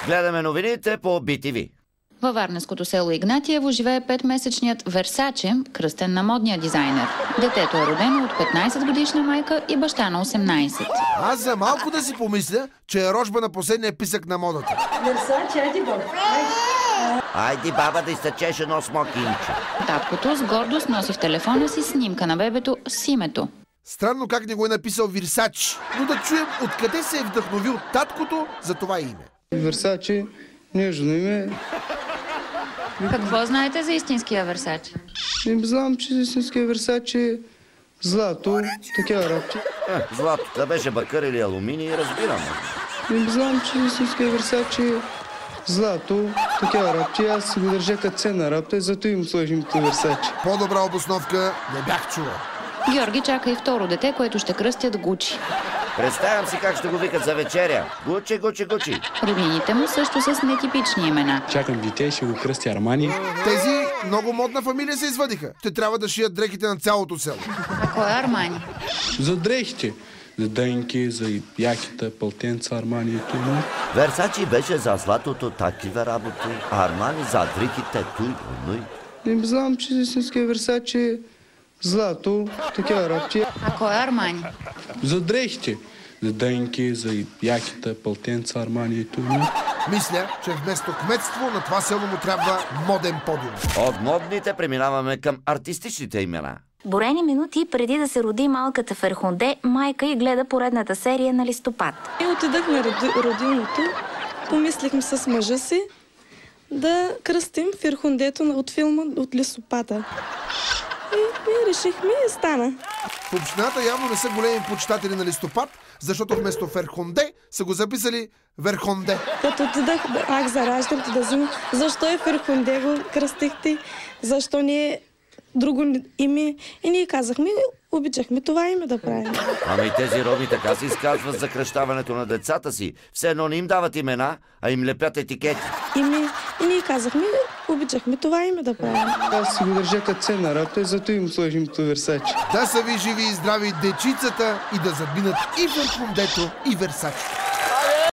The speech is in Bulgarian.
Гледаме новините по BTV. Във варненското село Игнатиево живее 5-месечният Версаче, кръстен на модния дизайнер. Детето е родено от 15-годишна майка и баща на 18. Аз за малко да си помисля, че е рожба на последния писък на модата. Версаче, айди баба. Айди баба да изтъчеш едно смокинче. Таткото с гордост носи в телефона си снимка на бебето с името. Странно как не го е написал Версач, но да чуем откъде се е вдъхновил таткото за това име. Версаче, нежно име. Какво знаете за истинския Версаче? Не знам, че истинския Версаче злато, такива работи. Злато, да беше бакър или алуминий, разбирам. Не знам, че истинския Версаче злато, такива работи. Аз си го държа като ценна работа и зато им сложим като Версаче. По-добра обосновка не бях чувал. Георги чака и второ дете, което ще кръстят Гучи. Представям си как ще го викат за вечеря. Гучи, Гучи, Гучи. Роднините му също с нетипични имена. Чакам дете и ще го кръсти Армани. Тези много модна фамилия се извадиха. Те трябва да шият дрехите на цялото село. А кой е Армани? За дрехите. За дънки, за яките, пълтенца, Армани и това. Версачи беше за златото такива работи, а Армани за дрехите туй, онуй. Не знам, че истинския Версаче злато, такива работи. А кой е Армани? За дрехите. За дънки, за яките, пълтенца, Армани и това. Мисля, че вместо кметство на това село му трябва моден подиум. От модните преминаваме към артистичните имена. Борени минути преди да се роди малката Ферхунде, майка й гледа поредната серия на Листопад. И отидах на родилното, помислихме с мъжа си да кръстим Ферхундето от филма от Листопада. И решихме и стана. В общината явно не са големи почитатели на Листопад, защото вместо Ферхунде са го записали Верхонде. Като отидах за раждането да взема, защо е Ферхунде го кръстихте, защо не е друго име. И ние казахме, обичахме това име да правим. Ами и тези роми така се изказват за кръщаването на децата си. Все едно не им дават имена, а им лепят етикети. И ние казахме, обичахме това име да правим. Аз си го държа като ценна работа и зато им сложим като Версаче. Да са ви живи и здрави дечицата и да задминат и Ферхундето, и Версаче.